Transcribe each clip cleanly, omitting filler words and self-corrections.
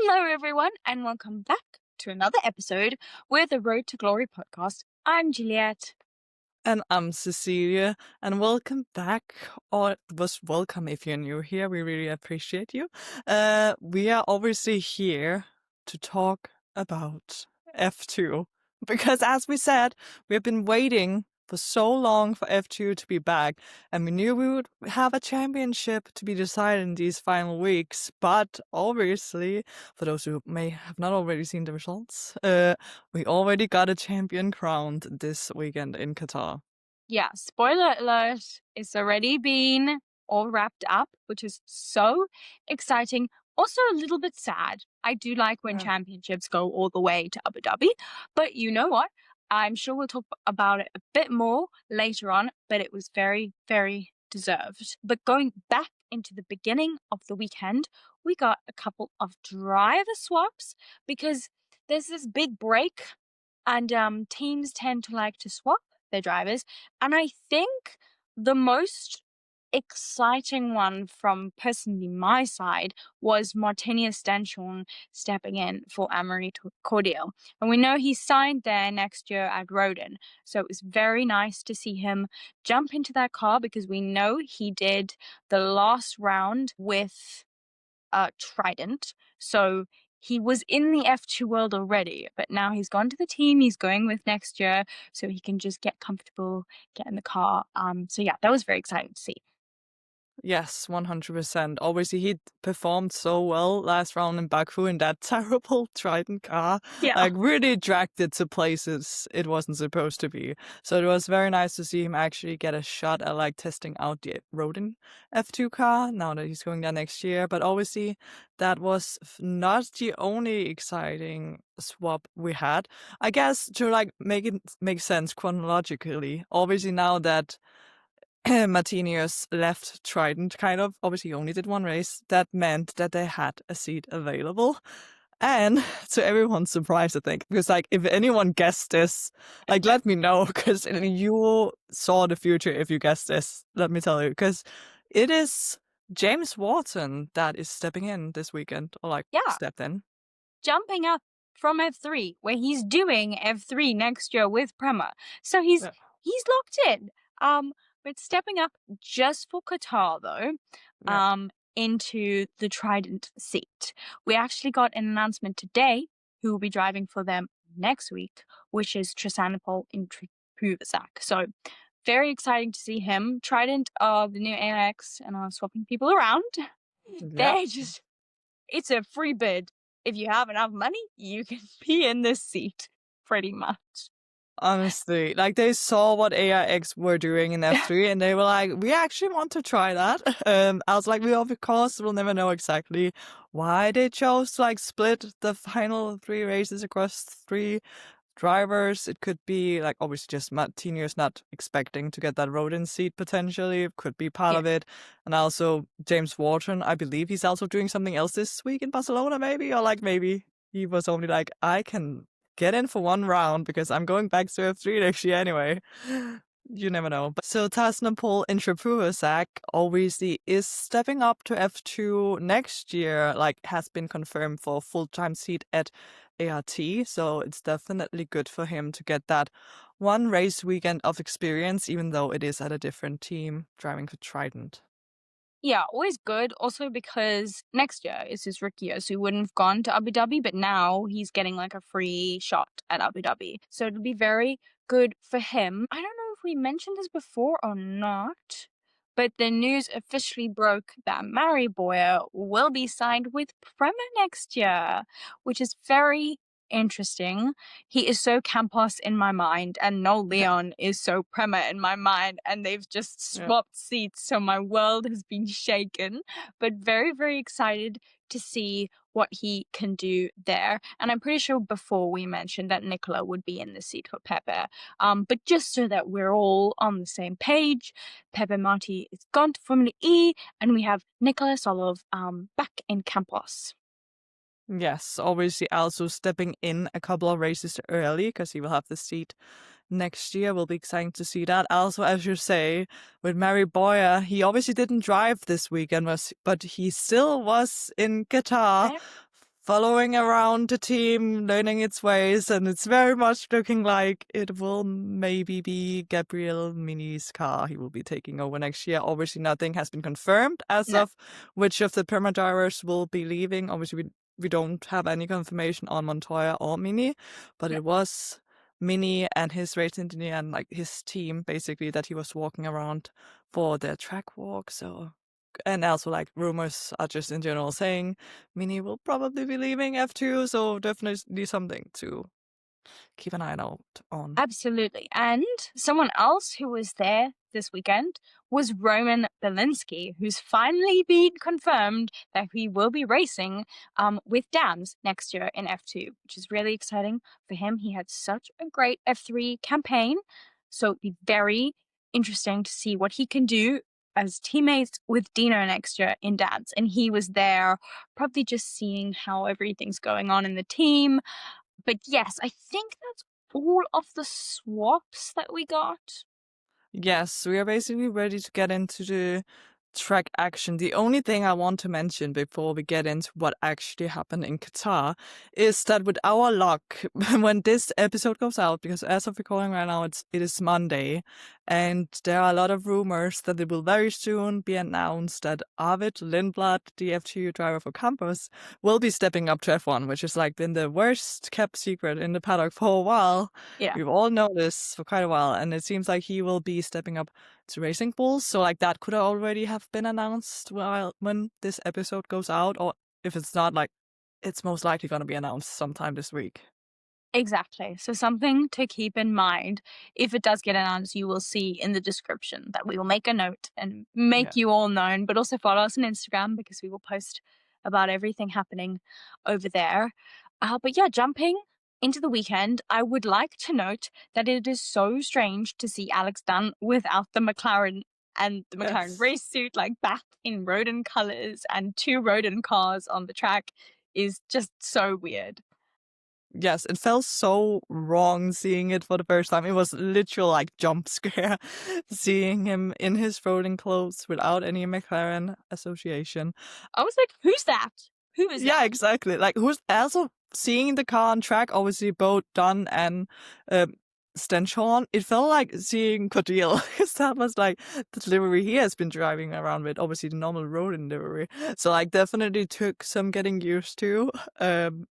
Hello, everyone, and welcome back to another episode with the Road to Glory podcast. I'm Juliet. And I'm Cecilia, and welcome back, or was welcome if you're new here. We really appreciate you. We are obviously here to talk about F2 because, as we said, we have been waiting for so long for F2 to be back, and we knew we would have a championship to be decided in these final weeks. But obviously, for those who may have not already seen the results, we already got a champion crowned this weekend in Qatar. Yeah, spoiler alert, it's already been all wrapped up, which is so exciting. Also, a little bit sad. I do like when championships go all the way to Abu Dhabi, but you know what? I'm sure we'll talk about it a bit more later on, but it was very, very deserved. But going back into the beginning of the weekend, we got a couple of driver swaps because there's this big break and teams tend to like to swap their drivers. And I think the most exciting one from personally my side was Martinius Stenchorn stepping in for Amaury Cordial. And we know he's signed there next year at Rodin. So it was very nice to see him jump into that car because we know he did the last round with Trident. So he was in the F2 world already, but now he's gone to the team he's going with next year, so he can just get comfortable, get in the car. So yeah, that was very exciting to see. Yes, 100%. Obviously, he performed so well last round in Baku in that terrible Trident car. Yeah. Like, really dragged it to places it wasn't supposed to be. So it was very nice to see him actually get a shot at, like, testing out the Rodin F2 car now that he's going there next year. But obviously, that was not the only exciting swap we had. I guess to, like, make it make sense chronologically, obviously now that Martinius left Trident, kind of. Obviously, he only did one race. That meant that they had a seat available. And to everyone's surprise, I think, because, like, if anyone guessed this, like, let me know, because you saw the future if you guessed this, let me tell you, because it is James Wharton that is stepping in this weekend, or, like, stepped in. Jumping up from F3, where he's doing F3 next year with PREMA. So he's locked in. But stepping up just for Qatar, though, into the Trident seat. We actually got an announcement today who will be driving for them next week, which is Tresanapol in Puvasak. So very exciting to see him. Trident of the new AIX and are swapping people around. They're just, it's a free bid. If you have enough money, you can be in this seat, pretty much. Honestly, like, they saw what AIX were doing in F3 and they were like, we actually want to try that. I was like, we of course will never know exactly why they chose to, like, split the final 3 races across 3 drivers. It could be, like, obviously just Martinius not expecting to get that Rodin seat potentially. It could be part of it. And also James Wharton, I believe he's also doing something else this week in Barcelona, maybe, or, like, maybe he was only like, I can get in for one round because I'm going back to F3 next year anyway. You never know. But so Tasnapol in Puvasak obviously is stepping up to F2 next year, like, has been confirmed for a full-time seat at ART. So it's definitely good for him to get that one race weekend of experience, even though it is at a different team driving for Trident. Yeah, always good. Also because next year is his rookie year, so he wouldn't have gone to Abu Dhabi, but now he's getting like a free shot at Abu Dhabi. So it'll be very good for him. I don't know if we mentioned this before or not, but the news officially broke that Mary Boyer will be signed with PREMA next year, which is very interesting. He is so Campos in my mind, and Noel Leon is so PREMA in my mind, and they've just swapped seats, so my world has been shaken. But very, very excited to see what he can do there. And I'm pretty sure before we mentioned that Nicola would be in the seat for Pepe. But just so that we're all on the same page, Pepe Marti is gone to Formula E, and we have Nicola Solov back in Campos. Yes, obviously also stepping in a couple of races early because he will have the seat next year. Will be exciting to see that. Also, as you say, with Mary Boyer, he obviously didn't drive this weekend, but he still was in Qatar following around the team, learning its ways, and it's very much looking like it will maybe be Gabriel Mini's car he will be taking over next year. Obviously, nothing has been confirmed as No. of which of the PREMA drivers will be leaving. Obviously, we don't have any confirmation on Montoya or Mini, but No. it was Mini and his race engineer and like his team basically that he was walking around for their track walk. So, and also like rumors are just in general saying Mini will probably be leaving F2, so definitely something to keep an eye out on. Absolutely. And someone else who was there this weekend was Roman Belinsky, who's finally been confirmed that he will be racing with Dams next year in F2, which is really exciting for him. He had such a great F3 campaign, so it'd be very interesting to see what he can do as teammates with Dino next year in Dams. And he was there probably just seeing how everything's going on in the team. But yes, I think that's all of the swaps that we got. Yes, we are basically ready to get into the track action. The only thing I want to mention before we get into what actually happened in Qatar is that with our luck, when this episode goes out, because as of recording right now, it is Monday, and there are a lot of rumors that it will very soon be announced that Arvid Lindblad, the F2 driver for Campus, will be stepping up to F1, which has like been the worst kept secret in the paddock for a while. Yeah, We've all known this for quite a while, and it seems like he will be stepping up to Racing Bulls. So like that could already have been announced when this episode goes out, or if it's not, like it's most likely going to be announced sometime this week. exactly. So something to keep in mind. If it does get announced, you will see in the description that we will make a note and make Yeah. you all known, but also follow us on Instagram because we will post about everything happening over there. But yeah, jumping into the weekend, I would like to note that it is so strange to see Alex Dunn without the McLaren and the McLaren Yes. race suit, like back in Rodin colors and two Rodin cars on the track is just so weird. Yes, it felt so wrong seeing it for the first time. It was literal like jump scare seeing him in his rolling clothes without any McLaren association. I was like, who's that? Who is Yeah, that? exactly. Like, who's also seeing the car on track, obviously both Dunn and Stenchorn, it felt like seeing Cordeal, because that was like the delivery he has been driving around with, obviously the normal road delivery. So like definitely took some getting used to.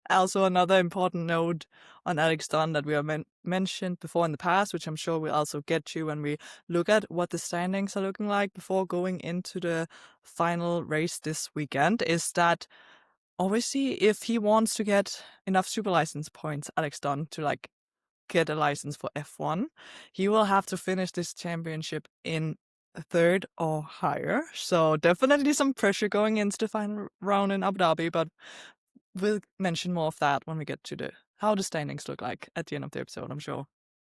Also another important note on Alex Dunn that we have mentioned before in the past, which I'm sure we'll also get to when we look at what the standings are looking like before going into the final race this weekend, is that obviously, if he wants to get enough super license points, Alex Dunn, to like get a license for F1, he will have to finish this championship in third or higher. So definitely some pressure going into the final round in Abu Dhabi, but we'll mention more of that when we get to the how the standings look like at the end of the episode, I'm sure.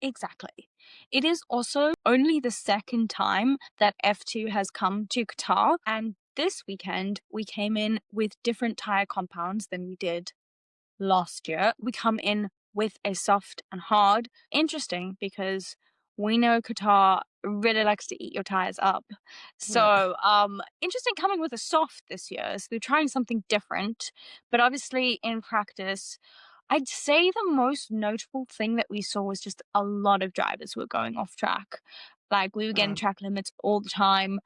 Exactly. It is also only the second time that F2 has come to Qatar, and this weekend we came in with different tire compounds than we did last year. We come in with a soft and hard. Interesting because we know Qatar really likes to eat your tires up. Yeah. So, interesting coming with a soft this year. So they're trying something different, but obviously in practice, I'd say the most notable thing that we saw was just a lot of drivers were going off track. Like we were getting Uh, track limits all the time.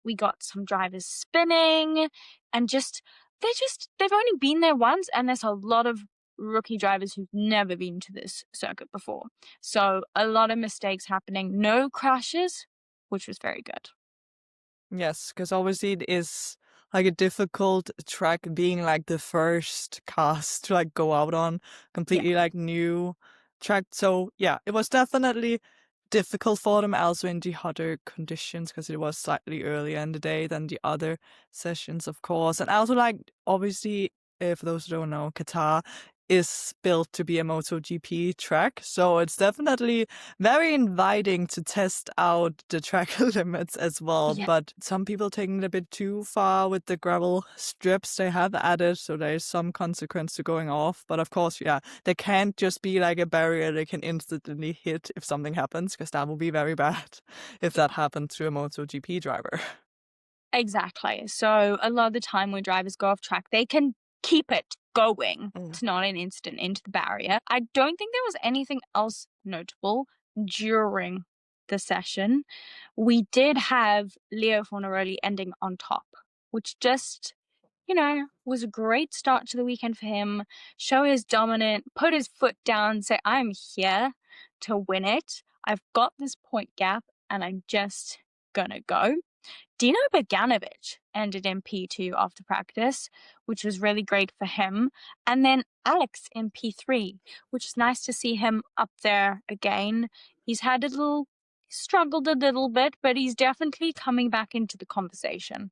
We got some drivers spinning and they've only been there once, and there's a lot of rookie drivers who've never been to this circuit before. So a lot of mistakes happening, no crashes, which was very good. Yes, because obviously it is like a difficult track being like the first cast to like go out on Yeah. completely like new track. So yeah, it was definitely difficult for them also in the hotter conditions because it was slightly earlier in the day than the other sessions, of course. And also like obviously, for those who don't know, Qatar is built to be a MotoGP track. So it's definitely very inviting to test out the track limits as well, Yeah. but some people taking it a bit too far with the gravel strips they have added, so there is some consequence to going off. But of course, yeah, there can't just be like a barrier they can instantly hit if something happens, because that would be very bad if that happened to a MotoGP driver. Exactly. So a lot of the time when drivers go off track, they can keep it going. Mm. It's not an instant into the barrier. I don't think there was anything else notable during the session. We did have Leo Fornaroli ending on top, which just, was a great start to the weekend for him. Show his dominant, put his foot down, say, I'm here to win it. I've got this point gap and I'm just gonna go. Dino Beganovic ended in P2 after practice, which was really great for him. And then Alex in P3, which is nice to see him up there again. He's had struggled a little bit, but he's definitely coming back into the conversation.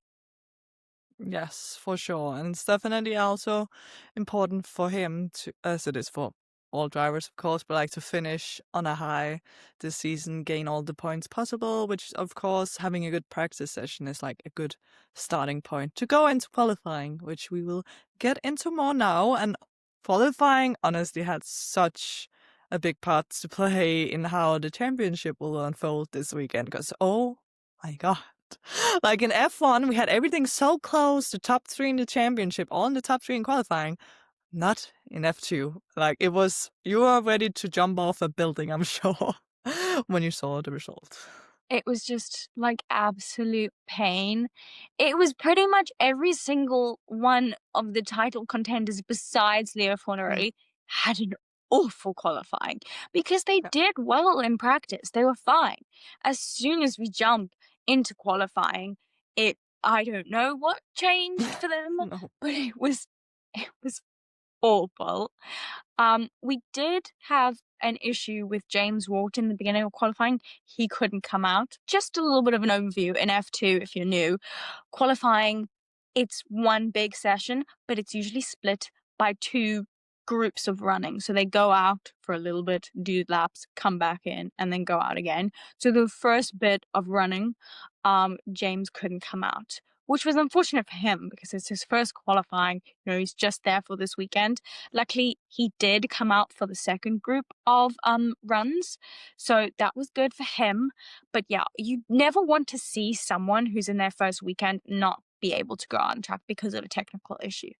Yes, for sure. And it's definitely also important for him to, as it is for all drivers, of course, but like to finish on a high this season, gain all the points possible, which of course having a good practice session is like a good starting point to go into qualifying, which we will get into more now. And qualifying honestly had such a big part to play in how the championship will unfold this weekend, because oh my god. Like in F1, we had everything so close, the top 3 in the championship, all in the top 3 in qualifying. Not in F2. Like it was, you were ready to jump off a building, I'm sure, when you saw the result. It was just like absolute pain. It was pretty much every single one of the title contenders besides Leo Mm. Fornaroli had an awful qualifying because they Yeah. did well in practice. They were fine. As soon as we jumped into qualifying, I don't know what changed for them, No. but it was awful. We did have an issue with James Walt in the beginning of qualifying. He couldn't come out. Just a little bit of an overview in F2 if you're new. Qualifying, it's one big session, but it's usually split by 2 groups of running. So they go out for a little bit, do laps, come back in, and then go out again. So the first bit of running, James couldn't come out, which was unfortunate for him because it's his first qualifying. He's just there for this weekend. Luckily, he did come out for the second group of runs, so that was good for him. But yeah, you never want to see someone who's in their first weekend not be able to go on track because of a technical issue.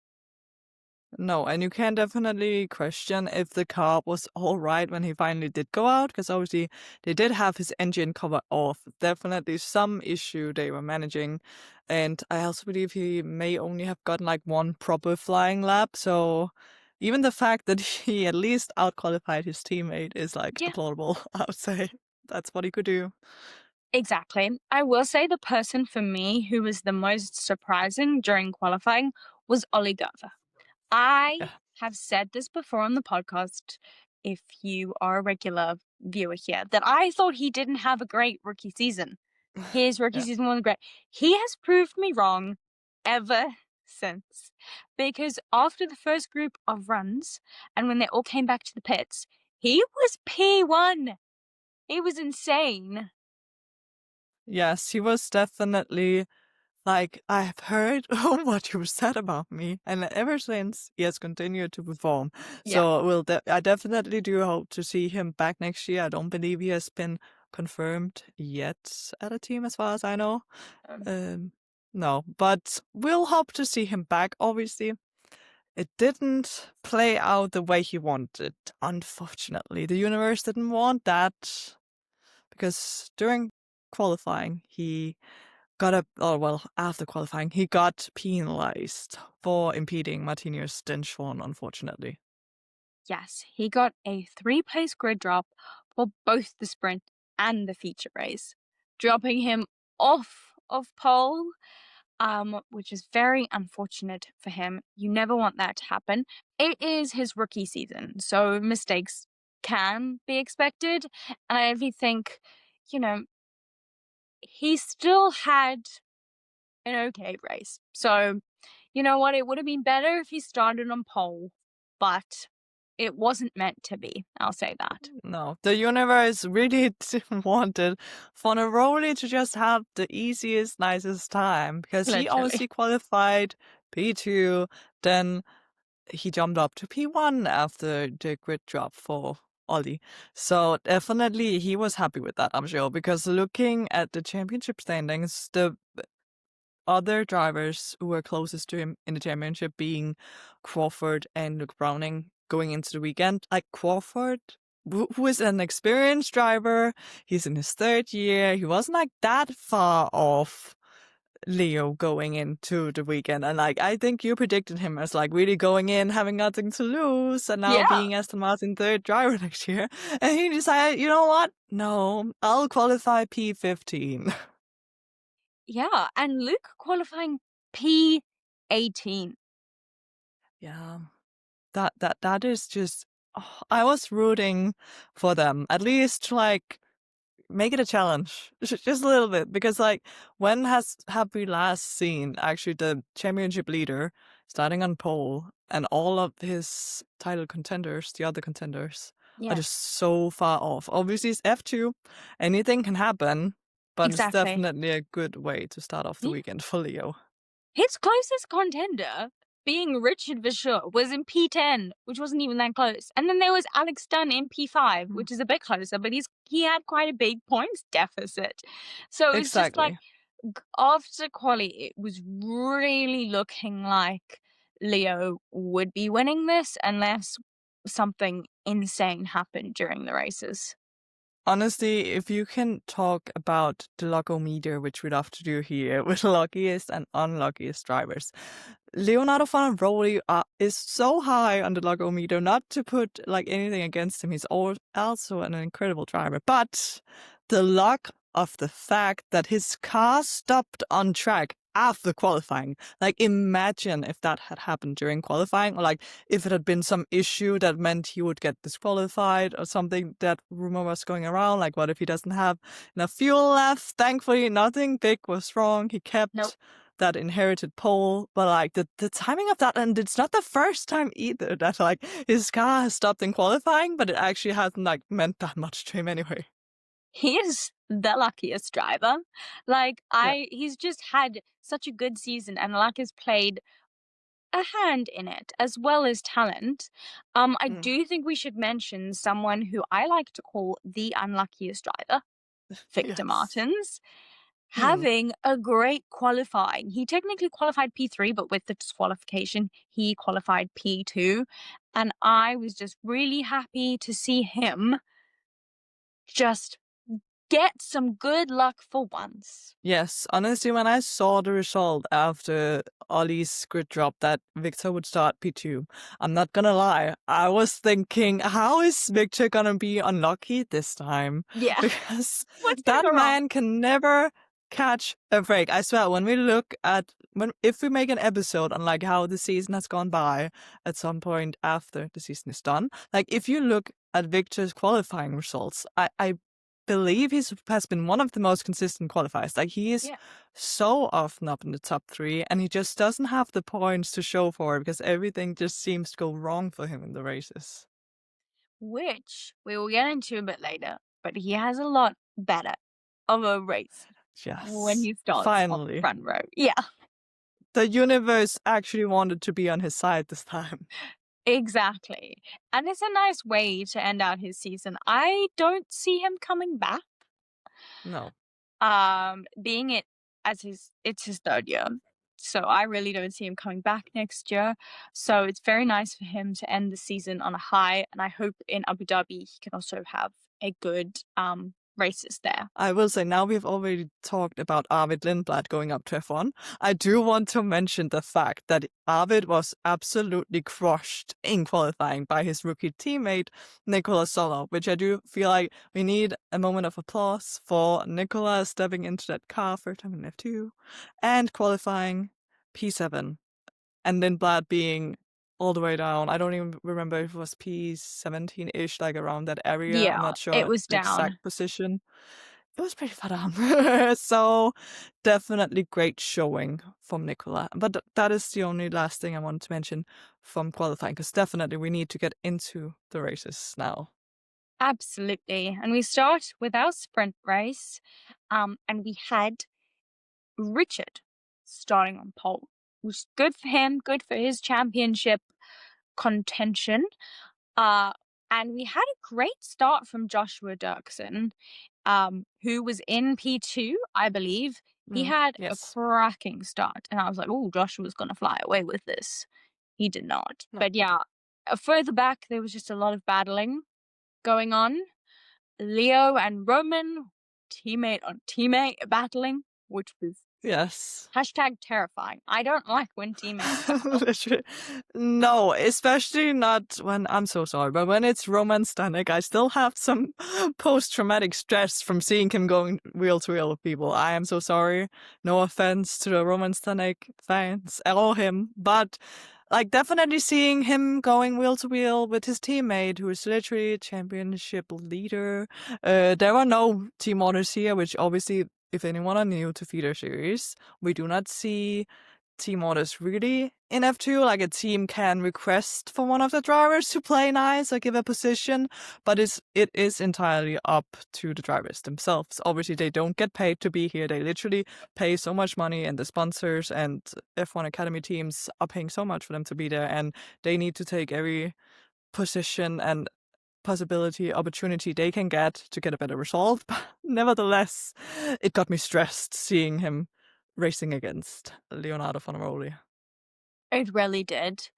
No, and you can definitely question if the car was all right when he finally did go out, because obviously they did have his engine cover off. Definitely some issue they were managing. And I also believe he may only have gotten like one proper flying lap. So even the fact that he at least outqualified his teammate is like Yeah, applaudable, I would say. That's what he could do. exactly. I will say the person for me who was the most surprising during qualifying was Ollie Gerver. I Yeah. have said this before on the podcast, if you are a regular viewer here, that I thought he didn't have a great rookie season. His rookie Yeah. season wasn't great. He has proved me wrong ever since. Because after the first group of runs, and when they all came back to the pits, he was P1. It was insane. Yes, he was definitely like, I've heard what you said about me, and ever since he has continued to perform. Yeah. So I definitely do hope to see him back next year. I don't believe he has been confirmed yet at a team, as far as I know. Um, Um, no, but we'll hope to see him back. Obviously, it didn't play out the way he wanted. Unfortunately, the universe didn't want that because during qualifying he after qualifying, he got penalized for impeding Martinez Denschorn, unfortunately. yes, he got a 3-place grid drop for both the sprint and the feature race, dropping him off of pole, which is very unfortunate for him. You never want that to happen. It is his rookie season, so mistakes can be expected. And I think, you know, he still had an okay race. So, you know what? It would have been better if he started on pole, but it wasn't meant to be. I'll say that. No, the universe really wanted Fornaroli to just have the easiest, nicest time because he Literally. obviously qualified P2, then he jumped up to P1 after the grid drop for Ollie. So definitely he was happy with that, I'm sure, because looking at the championship standings, the other drivers who were closest to him in the championship being Crawford and Luke Browning going into the weekend. Like Crawford, who is an experienced driver, he's in his third year. He wasn't like that far off Leo going into the weekend. And like, I think you predicted him as like really going in, having nothing to lose, and now Yeah. being Aston Martin third driver next year. And he decided, you know what? No, I'll qualify P15. Yeah. And Luke qualifying P18. Yeah. That is just, oh, I was rooting for them. At least like make it a challenge, just a little bit, because like when have we last seen actually the championship leader starting on pole and all of his title contenders, the other contenders, are Yeah. just so far off. Obviously, it's F2, anything can happen, but it's Exactly. definitely a good way to start off the weekend for Leo. His closest contender, being Richard Verschoor, was in P10, which wasn't even that close. And then there was Alex Dunn in P5, which is a bit closer, but he had quite a big points deficit. So it was just like, Exactly. after quali, it was really looking like Leo would be winning this unless something insane happened during the races. Honestly, if you can talk about the logometer, which we love to do here with luckiest and unluckiest drivers, Leonardo Fornaroli is so high on the logometer, not to put like anything against him. He's also an incredible driver, but the luck of the fact that his car stopped on track after qualifying. Like, imagine if that had happened during qualifying, or like if it had been some issue that meant he would get disqualified or something. That rumor was going around. Like, what if he doesn't have enough fuel left? Thankfully, nothing big was wrong. He kept that inherited pole, but like the timing of that, and it's not the first time either that like his car has stopped in qualifying, but it actually hasn't like meant that much to him anyway. He is the luckiest driver. Like, Yeah. he's just had such a good season, and luck has played a hand in it, as well as talent. I do think we should mention someone who I like to call the unluckiest driver, Victor Yes. Martins, Hmm. having a great qualifying. He technically qualified P3, but with the disqualification, he qualified P2. And I was just really happy to see him just get some good luck for once. Yes, honestly, when I saw the result after Ollie's grid drop that Victor would start P2, I'm not gonna lie, I was thinking, how is Victor gonna be unlucky this time? Yeah. Because What's gonna that go wrong? man can never catch a break. I swear, when we look at if we make an episode on like how the season has gone by at some point after the season is done, like if you look at Victor's qualifying results, I believe has been one of the most consistent qualifiers. Like, he is so often up in the top 3, and he just doesn't have the points to show for it because everything just seems to go wrong for him in the races. Which we will get into a bit later, but he has a lot better of a race when Yes, he starts on the finally. front row. Yeah, The universe actually wanted to be on his side this time. exactly. And it's a nice way to end out his season. I don't see him coming back. No. Being it's his third year. So I really don't see him coming back next year. So it's very nice for him to end the season on a high, and I hope in Abu Dhabi he can also have a good races there. I will say, now we've already talked about Arvid Lindblad going up to F1. I do want to mention the fact that Arvid was absolutely crushed in qualifying by his rookie teammate, Nicola Solo, which I do feel like we need a moment of applause for Nicola stepping into that car for time in F2 and qualifying P7, and Lindblad being all the way down. I don't even remember if it was P17-ish, like around that area. I'm Yeah, not it sure was the down. exact position. It was pretty far down. So definitely great showing from Nicola. But that is the only last thing I wanted to mention from qualifying, because definitely we need to get into the races now. Absolutely. And we start with our sprint race. And we had Richard starting on pole, which is good for him, good for his championship contention. And we had a great start from Joshua Dirksen, who was in P2, I believe. He had a Yes. cracking start, and I was like, "Oh, Joshua's gonna fly away with this." He did not. No. But yeah, further back, there was just a lot of battling going on. Leo and Roman, teammate on teammate battling, which was Yes. #terrifying. I don't like when teammates battle. Literally. No, especially not when I'm so sorry, but when it's Roman Stanek, I still have some post-traumatic stress from seeing him going wheel to wheel with people. I am so sorry. No offense to the Roman Stanek fans or him, but like definitely seeing him going wheel to wheel with his teammate, who is literally a championship leader. There are no team orders here, which obviously, if anyone are new to feeder series, we do not see team orders really in F2. Like a team can request for one of the drivers to play nice or give a position, but it is entirely up to the drivers themselves. Obviously, they don't get paid to be here. They literally pay so much money, and the sponsors and F1 Academy teams are paying so much for them to be there, and they need to take every position and opportunity they can get to get a better result. But nevertheless, it got me stressed seeing him racing against Leonardo Fornaroli. It really did.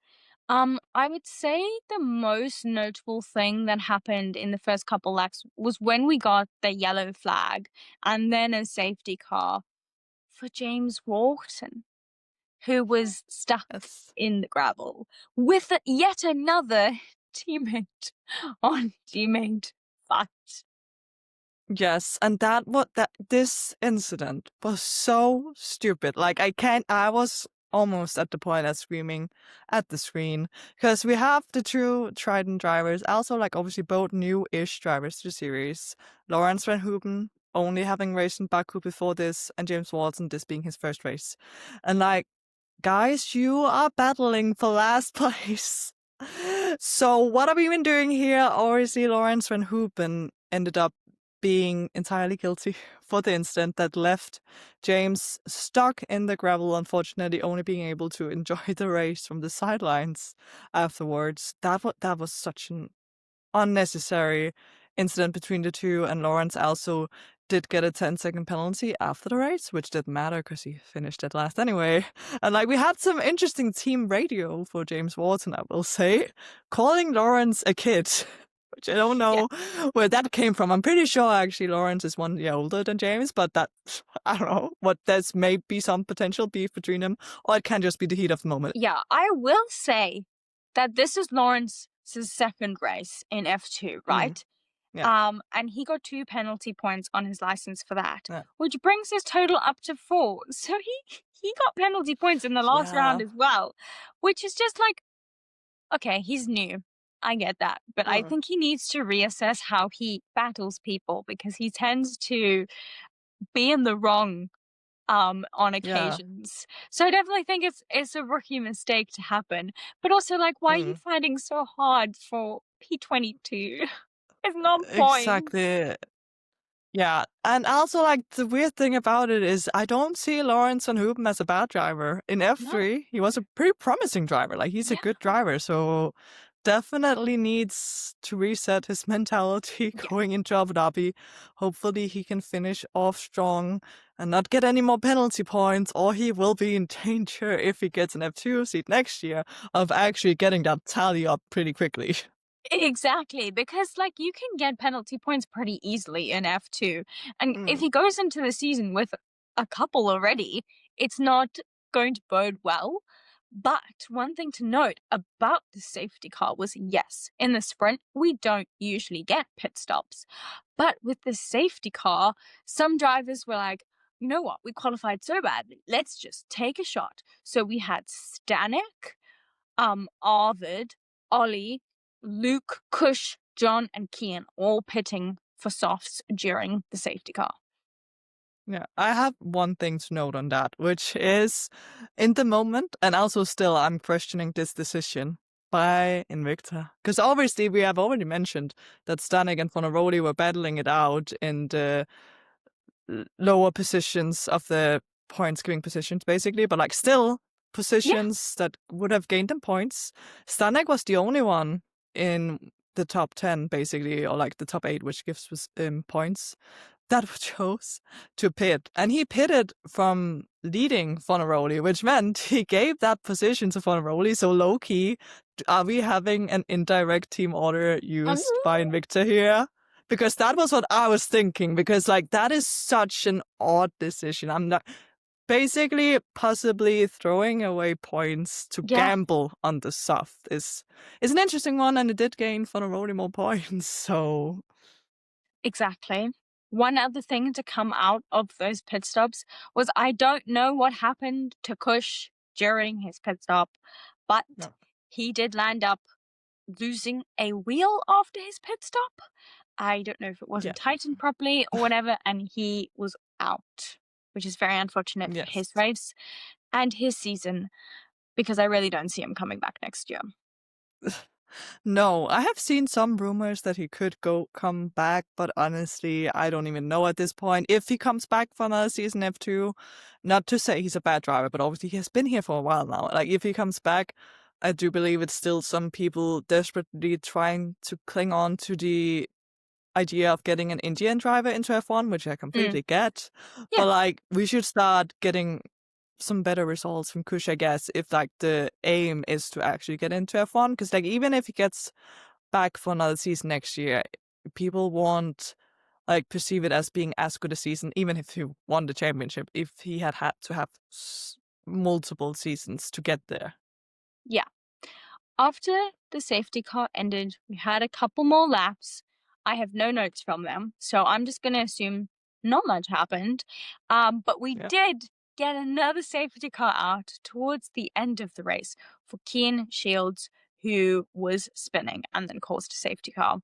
I would say the most notable thing that happened in the first couple laps was when we got the yellow flag and then a safety car for James Walton, who was stuck Yes. in the gravel with yet another teammate on teammate fight. Yes, and this incident was so stupid. Like I was almost at the point of screaming at the screen, because we have the two Trident drivers, also like obviously both new-ish drivers to the series. Lawrence Van Hoopen only having raced in Baku before this, and James Watson this being his first race. And like, guys, you are battling for last place. So what are we even doing here? Obviously, Lawrence Van Hoopen ended up being entirely guilty for the incident that left James stuck in the gravel, unfortunately only being able to enjoy the race from the sidelines afterwards. That was such an unnecessary incident between the two, and Lawrence also did get a 10-second penalty after the race, which didn't matter because he finished at last anyway. And like, we had some interesting team radio for James Walton, I will say, calling Lawrence a kid, which I don't know where that came from. I'm pretty sure actually Lawrence is 1 year older than James, but that, I don't know, what there's maybe some potential beef between them, or it can just be the heat of the moment. Yeah, I will say that this is Lawrence's second race in F2, right? Yeah. And he got 2 penalty points on his license for that, Yeah. which brings his total up to 4. So he got penalty points in the last round as well, which is just like, okay, he's new. I get that. But I think he needs to reassess how he battles people, because he tends to be in the wrong on occasions. So I definitely think it's a rookie mistake to happen. But also, like, why are you fighting so hard for P22? It's not point. Exactly. Yeah, and also like the weird thing about it is I don't see Lawrence Van Hoopen as a bad driver. In F3, No. he was a pretty promising driver. Like, he's a good driver, so definitely needs to reset his mentality going into Abu Dhabi. Hopefully he can finish off strong and not get any more penalty points, or he will be in danger if he gets an F2 seat next year of actually getting that tally up pretty quickly. Exactly, because like you can get penalty points pretty easily in F2. And if he goes into the season with a couple already, it's not going to bode well. But one thing to note about the safety car was, yes, in the sprint, we don't usually get pit stops. But with the safety car, some drivers were like, you know what, we qualified so badly, let's just take a shot. So we had Stanek, Arvid, Ollie, Luke, Kush, John, and Kian all pitting for softs during the safety car. Yeah, I have one thing to note on that, which is in the moment, and also still I'm questioning this decision by Invicta. Because obviously we have already mentioned that Stanek and Fornaroli were battling it out in the lower positions of the points giving positions, basically, but like still positions that would have gained them points. Stanek was the only one in the top 10, basically, or like the top 8, which gives points. that chose to pit. And he pitted from leading Fornaroli, which meant he gave that position to Fornaroli. So low-key, are we having an indirect team order used by Invicta here? Because that was what I was thinking. Because like that is such an odd decision. I'm not basically possibly throwing away points to gamble on the soft is an interesting one, and it did gain Fornaroli more points. So Exactly. One other thing to come out of those pit stops was I don't know what happened to Kush during his pit stop, but he did land up losing a wheel after his pit stop. I don't know if it wasn't tightened properly or whatever, and he was out, which is very unfortunate for his race and his season, because I really don't see him coming back next year. No, I have seen some rumors that he could come back, but honestly, I don't even know at this point if he comes back for another season F2. Not to say he's a bad driver, but obviously he has been here for a while now. Like if he comes back, I do believe it's still some people desperately trying to cling on to the idea of getting an Indian driver into F1, which I completely get. Yeah. But like we should start getting some better results from Kush, I guess, if like the aim is to actually get into F1. Because like even if he gets back for another season next year, people won't like perceive it as being as good a season, even if he won the championship, if he had to have multiple seasons to get there. Yeah. After the safety car ended, we had a couple more laps. I have no notes from them, so I'm just going to assume not much happened. But we did get another safety car out towards the end of the race for Cian Shields, who was spinning and then caused a safety car.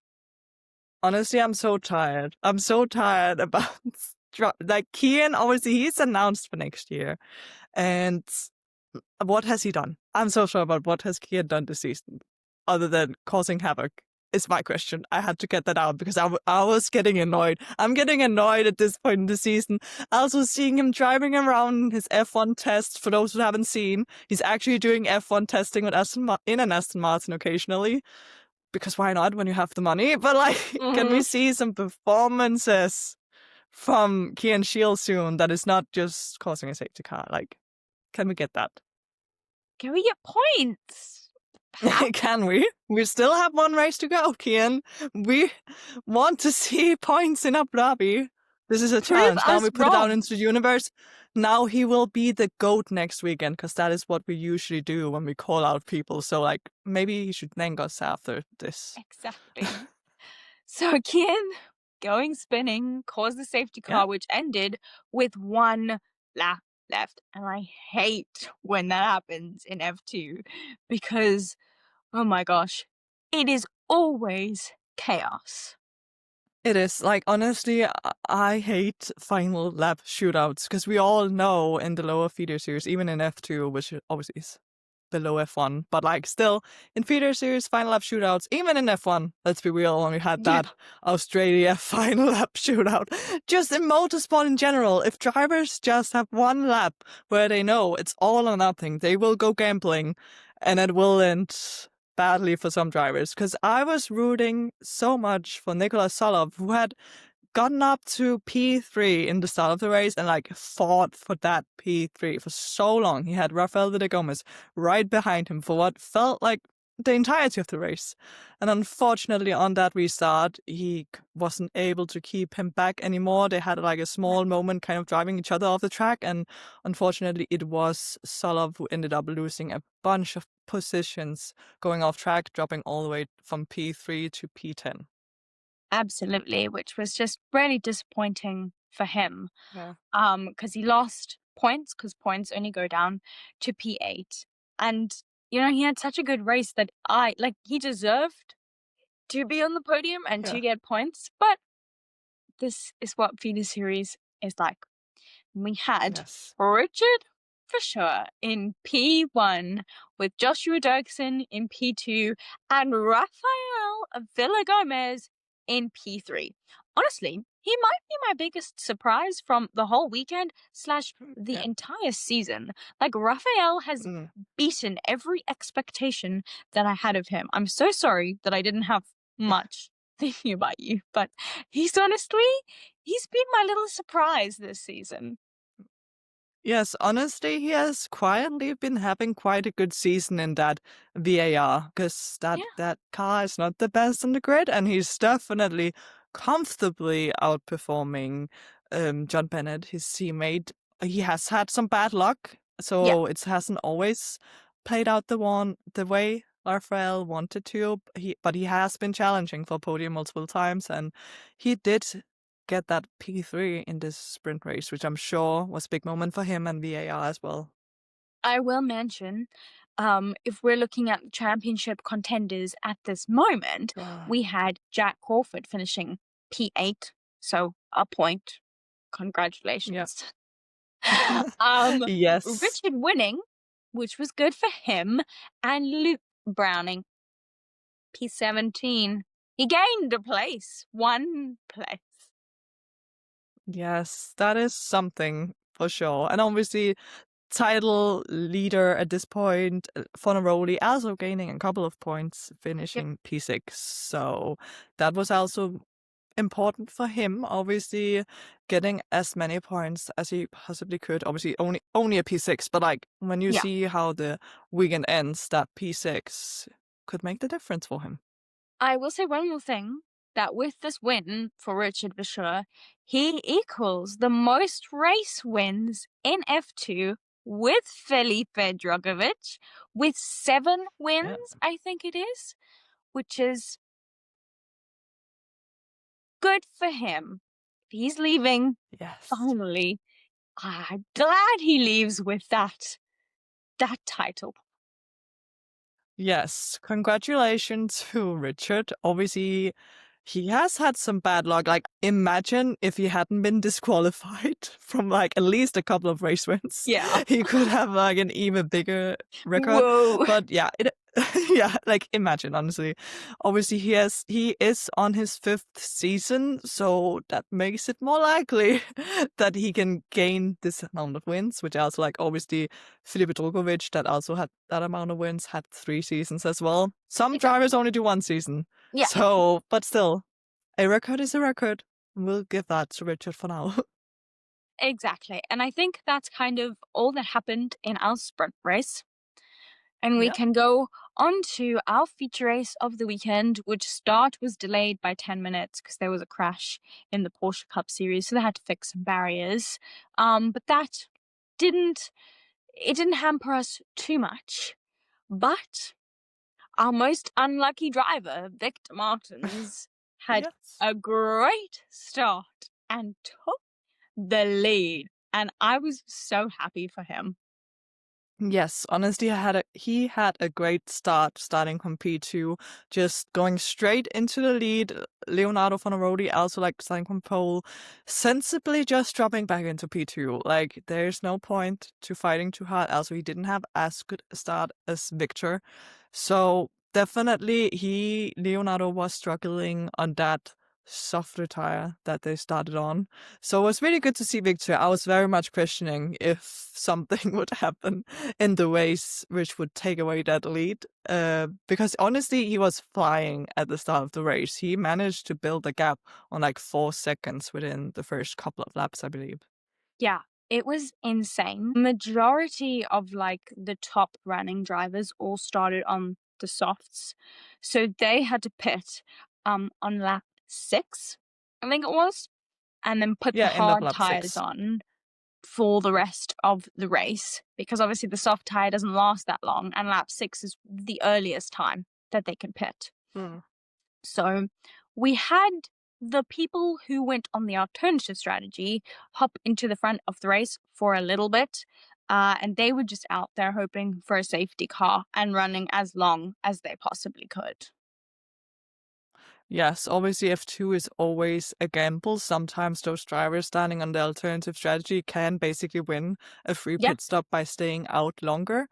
Honestly, I'm so tired. I'm so tired about like Cian. Obviously, he's announced for next year, and what has he done? I'm so sure about what has Cian done this season, other than causing havoc. Is my question. I had to get that out because I was getting annoyed. I'm getting annoyed at this point in the season. Also seeing him driving around his F1 test. For those who haven't seen, he's actually doing F1 testing with in an Aston Martin occasionally. Because why not when you have the money? But like, can we see some performances from Cian Shields soon that is not just causing a safety car? Like, can we get that? Can we get points? Can we? We still have one race to go, Cian. We want to see points in Abu Dhabi. This is a challenge. Now we put it out into the universe. Now he will be the GOAT next weekend, because that is what we usually do when we call out people. So, like, maybe he should thank us after this. Exactly. So Cian, going spinning, caused the safety car, which ended with one lap left. And I hate when that happens in F2 because, oh my gosh, it is always chaos. It is. Like, honestly, I hate final lap shootouts because we all know in the lower feeder series, even in F2, which obviously is below F1, but like still in feeder series, final lap shootouts, even in F1, let's be real, when we had that Australia final lap shootout. Just in motorsport in general, if drivers just have one lap where they know it's all or nothing, they will go gambling and it will end badly for some drivers. Because I was rooting so much for Nicolas Solov, who had gotten up to P3 in the start of the race and like fought for that P3 for so long. He had Rafael de Gomez right behind him for what felt like the entirety of the race. And unfortunately on that restart, he wasn't able to keep him back anymore. They had like a small moment kind of driving each other off the track. And unfortunately it was Solov who ended up losing a bunch of positions going off track, dropping all the way from P3 to P10. Absolutely, which was just really disappointing for him. Yeah. Because he lost points, because points only go down to P8. And, you know, he had such a good race that he deserved to be on the podium and to get points. But this is what feeder series is like. We had Richard Verschoor in P1 with Joshua Dirksen in P2 and Rafael Villagomez in P3. Honestly, he might be my biggest surprise from the whole weekend / the entire season. Like, Rafael has beaten every expectation that I had of him. I'm so sorry that I didn't have much thinking about you, but he's been my little surprise this season. Yes, honestly, he has quietly been having quite a good season in that VAR because Yeah. that car is not the best on the grid, and he's definitely comfortably outperforming John Bennett, his teammate. He has had some bad luck, Yeah. so it hasn't always played out the way Raphael wanted to. But he has been challenging for podium multiple times, and he did get that P3 in this sprint race, which I'm sure was a big moment for him and VAR as well. I will mention, if we're looking at championship contenders at this moment, we had Jack Crawford finishing P8, so a point. Yeah. Congratulations. um, Yes. Richard winning, which was good for him, and Luke Browning, P17. He gained a place, 1 place. Yes, that is something for sure. And obviously, title leader at this point, Fornaroli also gaining a couple of points, finishing P6. So that was also important for him, obviously getting as many points as he possibly could. Obviously only a P6, but like when you Yeah. see how the weekend ends, that P6 could make the difference for him. I will say one more thing, that with this win for Richard Verschoor, he equals the most race wins in F2 with Felipe Drugovich, with 7 wins, Yeah. I think it is, which is good for him. He's leaving, Yes. finally. I'm glad he leaves with that title. Yes, congratulations to Richard. Obviously, he has had some bad luck. Like, imagine if he hadn't been disqualified from like at least a couple of race wins. Yeah. He could have like an even bigger record. Whoa. But yeah, yeah, like imagine, honestly. Obviously, he is on his 5th season, so that makes it more likely that he can gain this amount of wins, which also like obviously Filipe Drugovich, that also had that amount of wins, had 3 seasons as well. Some drivers only do 1 season. Yeah. So, but still, a record is a record. We'll give that to Richard for now. Exactly. And I think that's kind of all that happened in our sprint race. And we Yeah. can go on to our feature race of the weekend, which start was delayed by 10 minutes because there was a crash in the Porsche Cup Series, so they had to fix some barriers. But that didn't hamper us too much. But our most unlucky driver, Victor Martins, had Yes. a great start and took the lead. And I was so happy for him. Yes, honestly, he had a great start starting from P2, just going straight into the lead. Leonardo Fornaroli also like starting from pole, sensibly just dropping back into P2. Like there's no point to fighting too hard. Also, he didn't have as good a start as Victor, so definitely Leonardo was struggling on that softer tire that they started on. So it was really good to see Victor. I was very much questioning if something would happen in the race which would take away that lead. Because honestly, he was flying at the start of the race. He managed to build a gap on like 4 seconds within the first couple of laps, I believe. Yeah, it was insane. Majority of like the top running drivers all started on the softs. So they had to pit on lap 6, I think it was, and then put the Yeah, end of hard lap tires 6. on for the rest of the race, because obviously the soft tire doesn't last that long, and lap 6 is the earliest time that they can pit. So we had the people who went on the alternative strategy hop into the front of the race for a little bit, and they were just out there hoping for a safety car and running as long as they possibly could. Yes, obviously F2 is always a gamble. Sometimes those drivers standing on the alternative strategy can basically win a free Yeah. pit stop by staying out longer.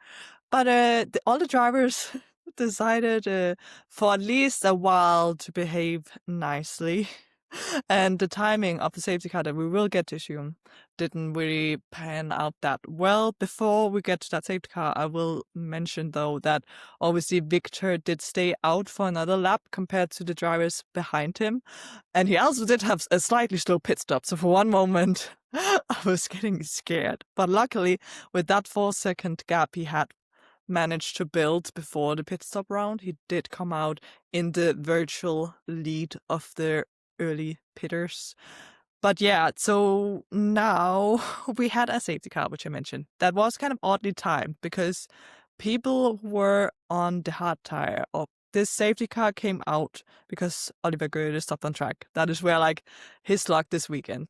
But all the drivers decided for at least a while to behave nicely. And the timing of the safety car that we will get to soon didn't really pan out that well. Before we get to that safety car, I will mention though that obviously Victor did stay out for another lap compared to the drivers behind him. And he also did have a slightly slow pit stop. So for one moment, I was getting scared. But luckily, with that 4-second gap he had managed to build before the pit stop round, he did come out in the virtual lead of the early pitters. But yeah, so now we had a safety car, which I mentioned. That was kind of oddly timed because people were on the hard tire. Or this safety car came out because Oliver Goethe stopped on track. That is where like his luck this weekend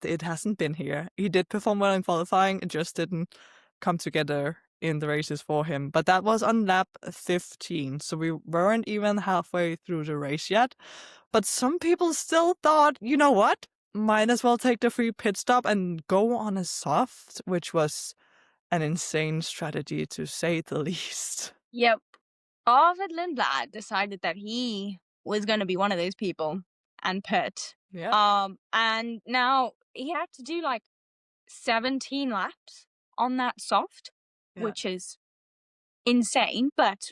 it hasn't been here. He did perform well in qualifying, it just didn't come together in the races for him. But that was on lap 15, so we weren't even halfway through the race yet. But some people still thought, you know what? Might as well take the free pit stop and go on a soft, which was an insane strategy to say the least. Yep. Arvid Lindblad decided that he was going to be one of those people and pit. Yeah. And now he had to do like 17 laps on that soft, Yeah. which is insane. But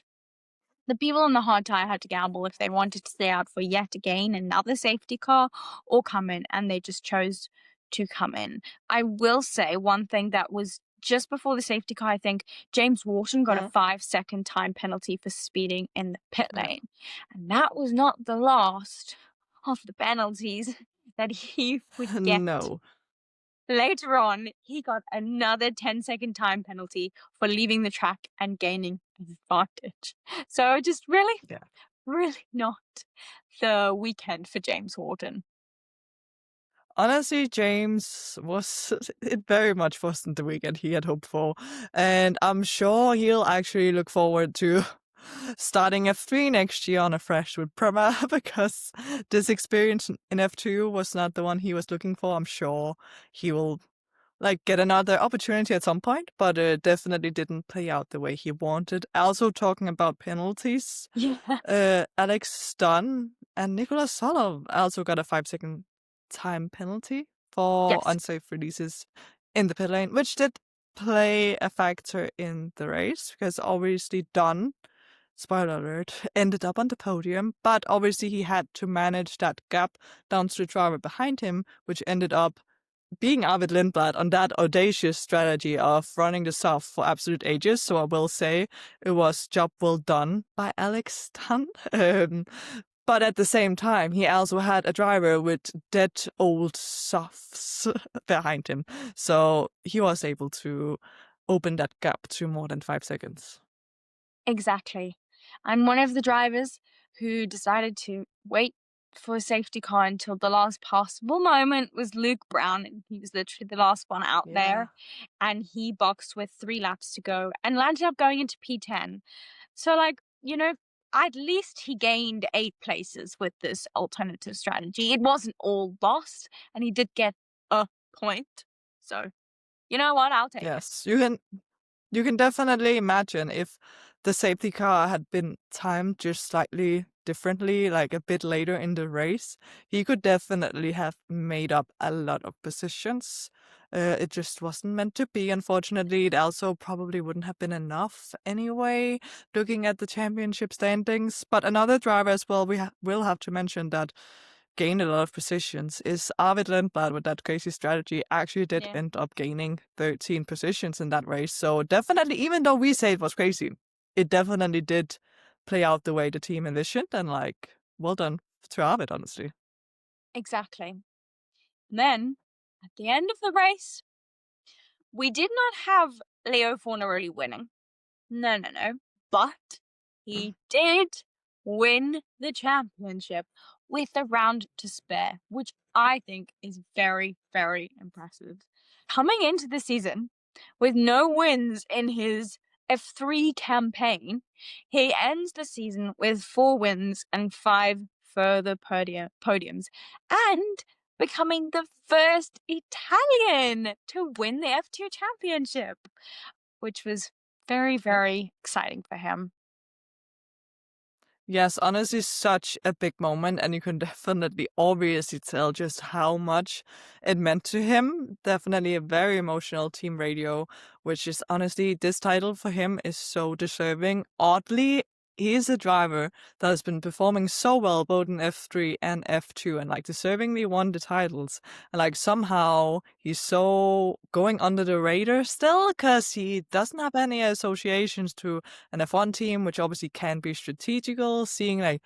the people on the hard tire had to gamble if they wanted to stay out for yet again another safety car or come in, and they just chose to come in. I will say one thing that was just before the safety car, I think James Wharton got a 5-second time penalty for speeding in the pit lane. And that was not the last of the penalties that he would get. No. Later on, he got another 10-second time penalty for leaving the track and gaining advantage. So just really not the weekend for James Wharton. Honestly, James it very much wasn't the weekend he had hoped for. And I'm sure he'll actually look forward to starting F3 next year on a fresh with PREMA, because this experience in F2 was not the one he was looking for. I'm sure he will get another opportunity at some point, but it definitely didn't play out the way he wanted. Also talking about penalties, Alex Dunn and Nicolas Solov also got a 5-second time penalty for unsafe releases in the pit lane, which did play a factor in the race because obviously Dunn, spoiler alert, ended up on the podium, but obviously he had to manage that gap down to the driver behind him, which ended up being Arvid Lindblad on that audacious strategy of running the soft for absolute ages. So I will say it was job well done by Alex Dunn. But at the same time, he also had a driver with dead old softs behind him. So he was able to open that gap to more than 5 seconds. Exactly. And one of the drivers who decided to wait for a safety car until the last possible moment was Luke Brown. And he was literally the last one out there. And he boxed with 3 laps to go and landed up going into P10. So, at least he gained 8 places with this alternative strategy. It wasn't all lost, and he did get a point. So, you know what? I'll take it. Yes, you can definitely imagine if the safety car had been timed just slightly differently, like a bit later in the race, he could definitely have made up a lot of positions. It just wasn't meant to be, unfortunately. It also probably wouldn't have been enough anyway, looking at the championship standings. But another driver as well, will have to mention that gained a lot of positions is Arvid Lindblad with that crazy strategy actually did end up gaining 13 positions in that race. So definitely, even though we say it was crazy, it definitely did play out the way the team envisioned, and well done to Arvid, honestly. Exactly. And then, at the end of the race, we did not have Leo Fornaroli winning. No. But he did win the championship with a round to spare, which I think is very, very impressive. Coming into the season with no wins in his F3 campaign, he ends the season with 4 wins and 5 further podiums, and becoming the first Italian to win the F2 championship, which was very, very exciting for him. Yes, honestly, such a big moment, and you can definitely obviously tell just how much it meant to him. Definitely a very emotional team radio, which is honestly, this title for him is so deserving. Oddly, he is a driver that has been performing so well both in F3 and F2 and like deservingly won the titles. And like somehow he's so going under the radar still because he doesn't have any associations to an F1 team, which obviously can be strategical, seeing like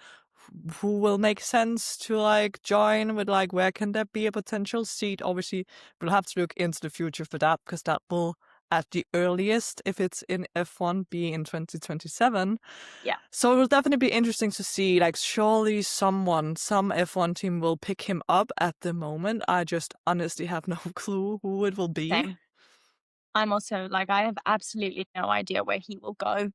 who will make sense to like join with like where can there be a potential seat. Obviously, we'll have to look into the future for that because that will at the earliest, if it's in F1, be in 2027. Yeah. So it will definitely be interesting to see, like, surely some F1 team will pick him up. At the moment, I just honestly have no clue who it will be. Same. I'm also like, I have absolutely no idea where he will go.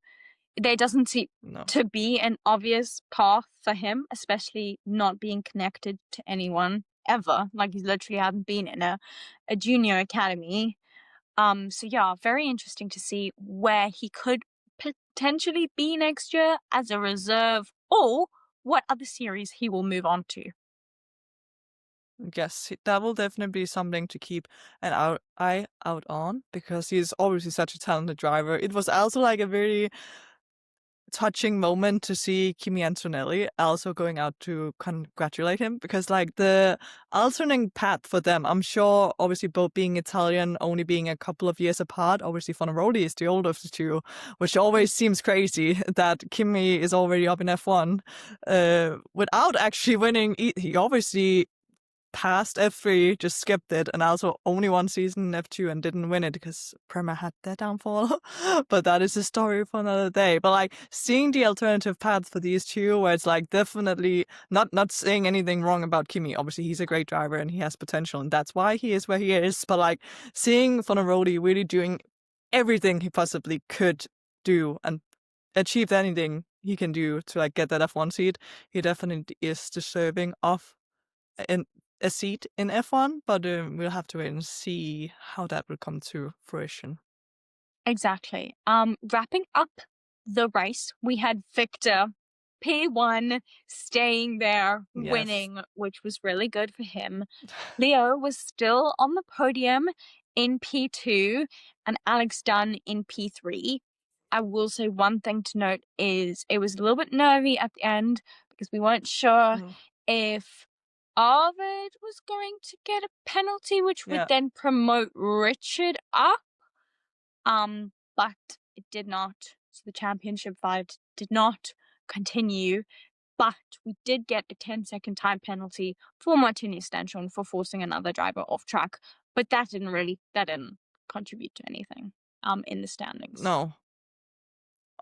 There doesn't seem No. to be an obvious path for him, especially not being connected to anyone ever. Like, he literally hasn't been in a junior academy. So yeah, very interesting to see where he could potentially be next year as a reserve, or what other series he will move on to. Yes, that will definitely be something to keep an eye out on because he's obviously such a talented driver. It was also like a very touching moment to see Kimi Antonelli also going out to congratulate him because like the alternating path for them, I'm sure obviously both being Italian, only being a couple of years apart, obviously Fornaroli is the older of the two, which always seems crazy that Kimi is already up in F1 without actually winning. He obviously passed F3, just skipped it, and also only one season in F2 and didn't win it because PREMA had their downfall. But that is a story for another day. But like seeing the alternative paths for these two, where it's like definitely not saying anything wrong about Kimi. Obviously, he's a great driver and he has potential, and that's why he is where he is. But like seeing Fornaroli really doing everything he possibly could do and achieve anything he can do to like get that F1 seat, he definitely is deserving of in a seat in F1, but we'll have to wait and see how that will come to fruition. Exactly. Wrapping up the race, we had Victor P1 staying there, Yes. winning, which was really good for him. Leo was still on the podium in P2 and Alex Dunn in P3. I will say one thing to note is it was a little bit nervy at the end because we weren't sure Mm. if Arvid was going to get a penalty, which would Yeah. then promote Richard up. But it did not. So the championship fight did not continue. But we did get a 10-second time penalty for Martini Stanchon for forcing another driver off track. But that didn't contribute to anything in the standings. No.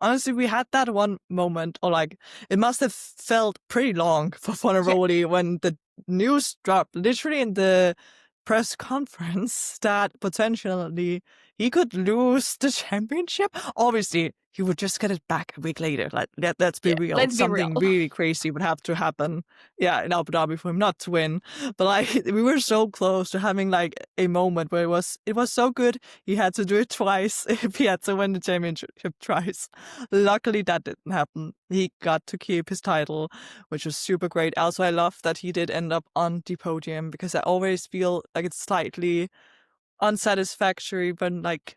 Honestly, we had that one moment, or like, it must have felt pretty long for Fornaroli when the news dropped literally in the press conference that potentially he could lose the championship. Obviously, he would just get it back a week later. Like, let's be real. Let's be Something real. really crazy would have to happen, in Abu Dhabi for him not to win. But like, we were so close to having like a moment where it was so good. He had to do it twice if he had to win the championship twice. Luckily, that didn't happen. He got to keep his title, which was super great. Also, I love that he did end up on the podium because I always feel like it's slightly unsatisfactory when like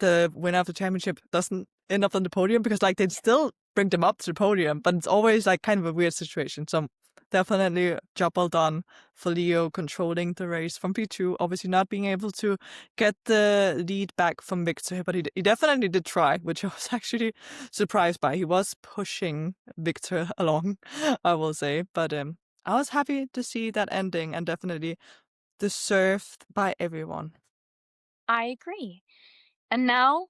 the winner of the championship doesn't end up on the podium because like they'd still bring them up to the podium, but it's always like kind of a weird situation. So definitely job well done for Leo controlling the race from P2, obviously not being able to get the lead back from Victor, but he definitely did try, which I was actually surprised by. He was pushing Victor along, I will say, but I was happy to see that ending and definitely deserved by everyone. I agree. And now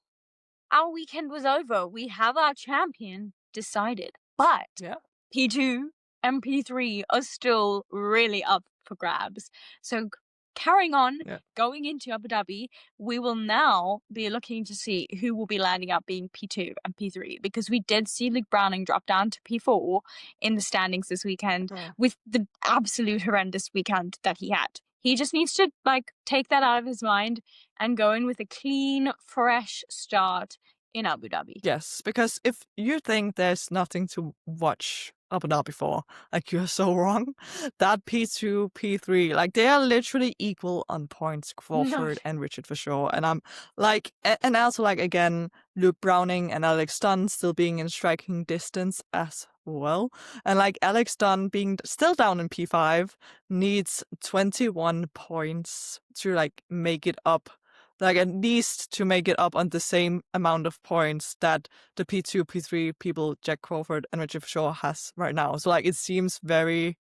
our weekend was over. We have our champion decided. But Yeah. P2 and P3 are still really up for grabs. So carrying on, going into Abu Dhabi, we will now be looking to see who will be landing up being P2 and P3 because we did see Luke Browning drop down to P4 in the standings this weekend with the absolute horrendous weekend that he had. He just needs to like take that out of his mind and go in with a clean, fresh start in Abu Dhabi. Yes, because if you think there's nothing to watch Abu Dhabi for, like you're so wrong. That P2, P3, like they are literally equal on points, No. Crawford and Richard Verschoor. And I'm like, and also like again, Luke Browning and Alex Dunn still being in striking distance as well. And like Alex Dunn being still down in P5 needs 21 points to like make it up, like at least to make it up on the same amount of points that the P2, P3 people, Jack Crawford and Richard Shaw has right now. So like it seems very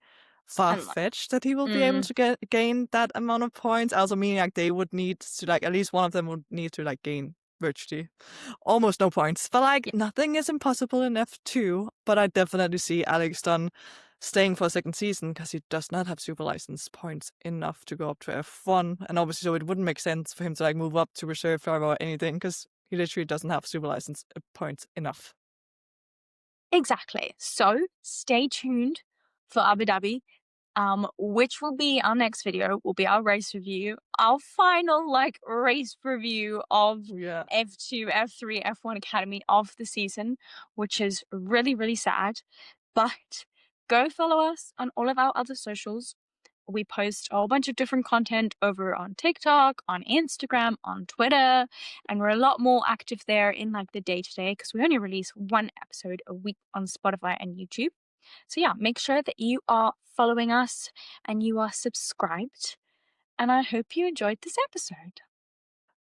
far-fetched that he will be able to gain that amount of points. Also meaning like they would need to like at least one of them would need to like gain virtually almost no points. But like nothing is impossible in F2, but I definitely see Alex Dunn staying for a second season because he does not have super license points enough to go up to F1. And obviously, so it wouldn't make sense for him to like move up to reserve driver or anything because he literally doesn't have super license points enough. Exactly. So stay tuned for Abu Dhabi, which will be our next video, will be our race review, our final like race review of F2, F3, F1 Academy of the season, which is really, really sad. But go follow us on all of our other socials. We post a whole bunch of different content over on TikTok, on Instagram, on Twitter, and we're a lot more active there in like the day-to-day because we only release one episode a week on Spotify and YouTube. So yeah, make sure that you are following us and you are subscribed. And I hope you enjoyed this episode.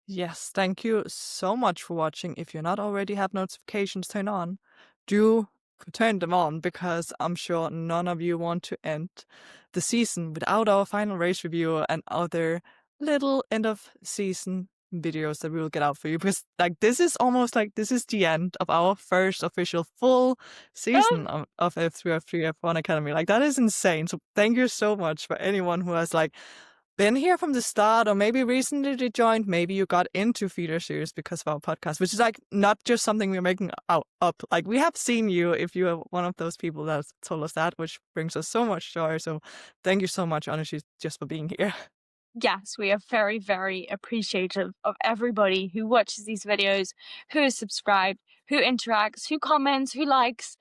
Yes, thank you so much for watching. If you're not already have notifications turned on, do turn them on because I'm sure none of you want to end the season without our final race review and other little end of season videos that we will get out for you, because like this is almost like this is the end of our first official full season of F3, F3, F1 Academy. Like that is insane. So thank you so much for anyone who has like been here from the start, or maybe recently joined, maybe you got into feeder series because of our podcast, which is like not just something we're making up. Like we have seen you if you are one of those people that told us that, which brings us so much joy. So thank you so much, honestly, just for being here. Yes, we are very, very appreciative of everybody who watches these videos, who is subscribed, who interacts, who comments, who likes.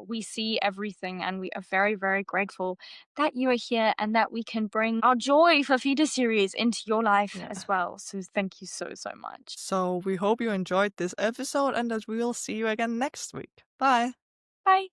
We see everything and we are very, very grateful that you are here and that we can bring our joy for feeder series into your life as well. So thank you so, so much. So we hope you enjoyed this episode and that we will see you again next week. Bye. Bye.